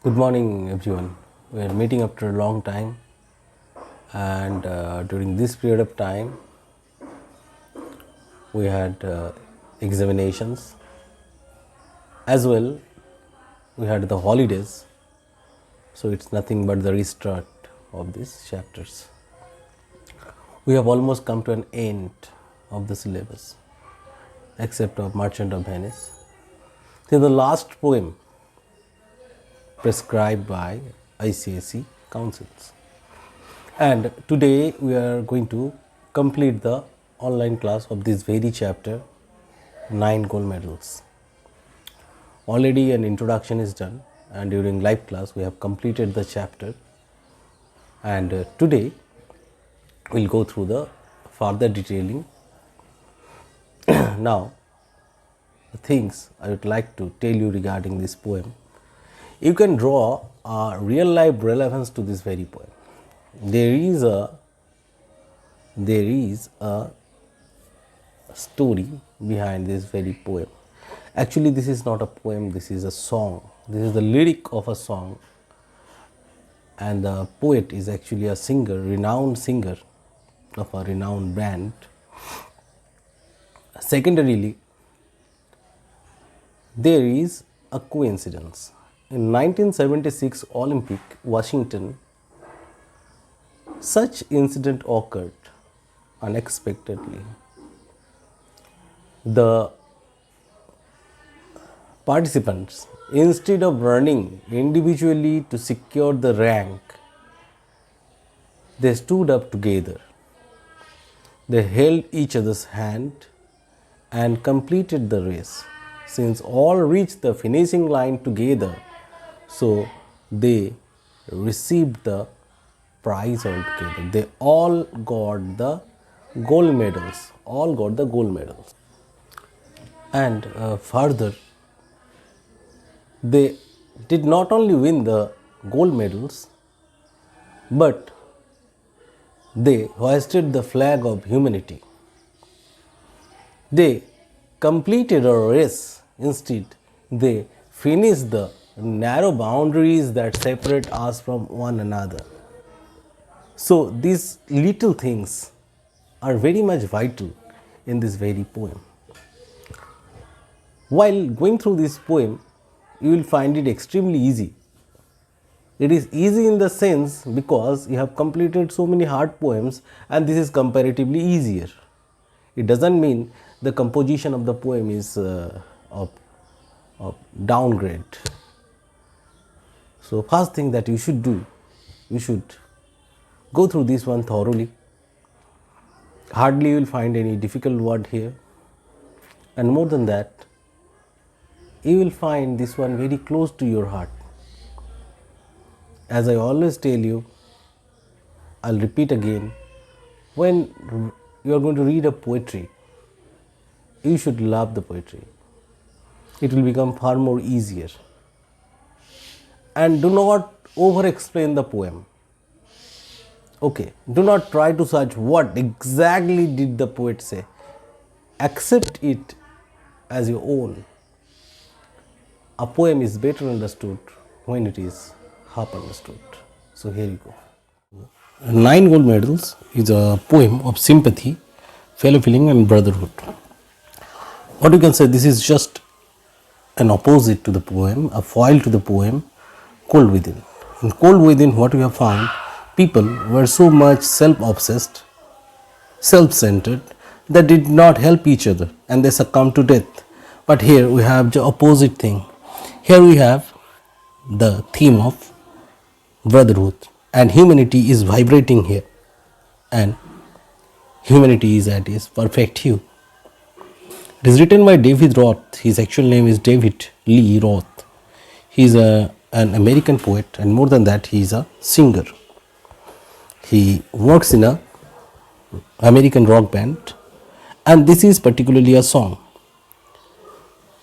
Good morning, everyone. We are meeting after a long time, and during this period of time, we had examinations as well. We had the holidays, so it's nothing but the restart of these chapters. We have almost come to an end of the syllabus, except of Merchant of Venice. This is the last poem prescribed by ICSE councils. And today we are going to complete the online class of this very chapter, 9 gold medals. Already an introduction is done, and during live class we have completed the chapter, and today we will go through the further detailing. Now, the things I would like to tell you regarding this poem. You can draw a real life relevance to this very poem. There is a story behind this very poem. Actually, this is not a poem, this is a song. This is the lyric of a song, and the poet is actually a renowned singer of a renowned band. Secondarily, there is a coincidence. In 1976 Olympic, Washington, such incident occurred unexpectedly. The participants, instead of running individually to secure the rank, they stood up together. They held each other's hand and completed the race. Since all reached the finishing line together, so they received the prize altogether. They all got the gold medals. And further, they did not only win the gold medals, but they hoisted the flag of humanity. They completed a race. Instead, they finished the narrow boundaries that separate us from one another. So these little things are very much vital in this very poem. While going through this poem, you will find it extremely easy. It is easy in the sense because you have completed so many hard poems, and this is comparatively easier. It doesn't mean the composition of the poem is of downgrade. So first thing that you should do, you should go through this one thoroughly. Hardly you will find any difficult word here, and more than that, you will find this one very close to your heart. As I always tell you, I'll repeat again, when you are going to read a poetry, you should love the poetry. It will become far more easier. And do not over explain the poem. Okay, do not try to search what exactly did the poet say. Accept it as your own. A poem is better understood when it is half understood. So here you go. 9 Gold Medals is a poem of sympathy, fellow feeling and brotherhood. What you can say, this is just an opposite to the poem, a foil to the poem, Cold Within. In Cold Within, what we have found, people were so much self-obsessed, self-centered, that did not help each other and they succumbed to death. But here we have the opposite thing. Here we have the theme of brotherhood, and humanity is vibrating here, and humanity is at its perfect hue. It is written by David Roth. His actual name is David Lee Roth. He is an American poet, and more than that, he is a singer. He works in a American rock band, and this is particularly a song.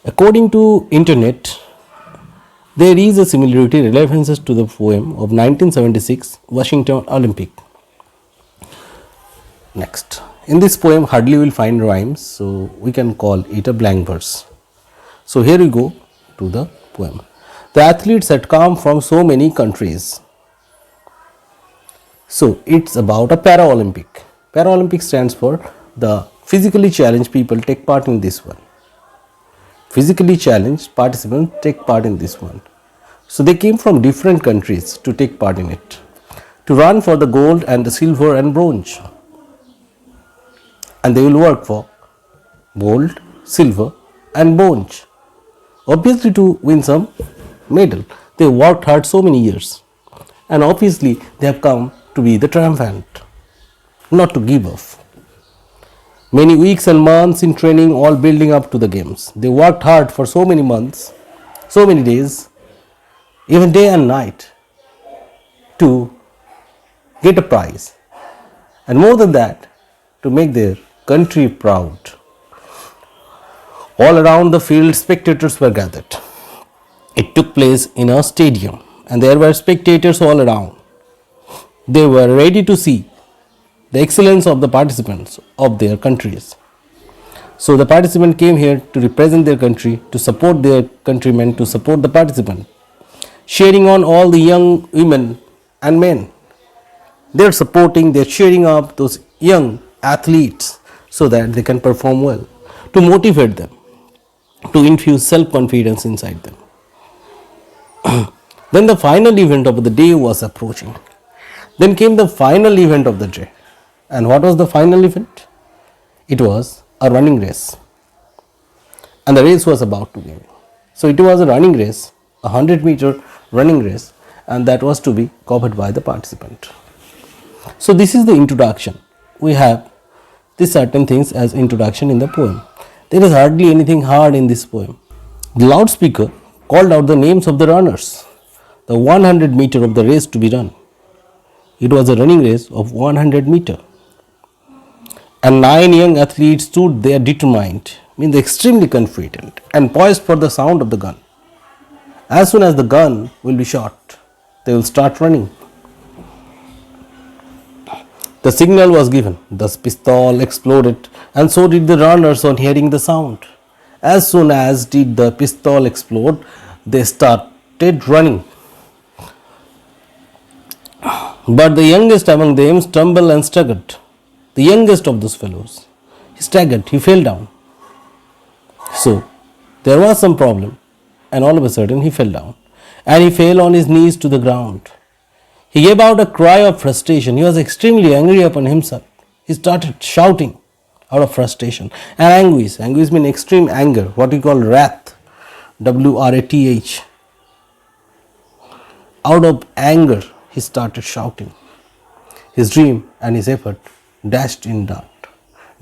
According to internet, there is a similarity relevances to the poem of 1976 Washington Olympic. Next, in this poem hardly you will find rhymes, so we can call it a blank verse. So here we go to the poem. The athletes had come from so many countries. So it's about a Paralympic. Paralympic stands for the physically challenged people take part in this one. Physically challenged participants take part in this one. So they came from different countries to take part in it, to run for the gold and the silver and bronze. And they will work for gold, silver and bronze. Obviously to win some medal. They worked hard so many years. And obviously they have come to be the triumphant, not to give up. Many weeks and months in training, all building up to the games. They worked hard for so many months, so many days, even day and night to get a prize. And more than that, to make their country proud. All around the field, spectators were gathered. It took place in a stadium and there were spectators all around. They were ready to see the excellence of the participants of their countries. So the participant came here to represent their country, to support their countrymen, to support the participant, cheering on all the young women and men. They're supporting, they're cheering up those young athletes so that they can perform well, to motivate them, to infuse self-confidence inside them. Then the final event of the day was approaching. Then came the final event of the day. And what was the final event? It was a running race. And the race was about to begin. So it was a running race, a 100-meter running race, and that was to be covered by the participant. So this is the introduction. We have these certain things as introduction in the poem. There is hardly anything hard in this poem. The loudspeaker called out the names of the runners, the 100 meter of the race to be run. It was a running race of 100 meter. And 9 young athletes stood there determined, means extremely confident and poised for the sound of the gun. As soon as the gun will be shot, they will start running. The signal was given, the pistol exploded, and so did the runners on hearing the sound. As soon as did the pistol explode, they started running. But the youngest among them stumbled and staggered. The youngest of those fellows, he staggered, he fell down. So there was some problem, and all of a sudden he fell down, and he fell on his knees to the ground. He gave out a cry of frustration. He was extremely angry upon himself. He started shouting out of frustration and anguish. Anguish means extreme anger, what we call wrath, W-R-A-T-H. Out of anger, he started shouting. His dream and his effort dashed in dart.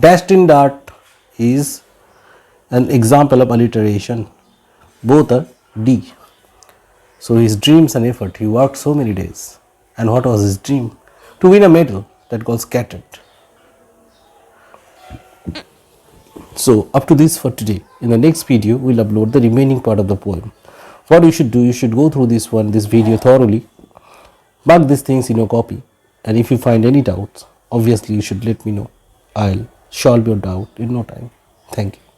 Dashed in dart is an example of alliteration. Both are D. So his dreams and effort, he worked so many days. And what was his dream? To win a medal that got scattered. So up to this for today. In the next video, we'll upload the remaining part of the poem. What you should do, you should go through this video thoroughly. Mark these things in your copy. And if you find any doubts, obviously you should let me know. I'll solve your doubt in no time. Thank you.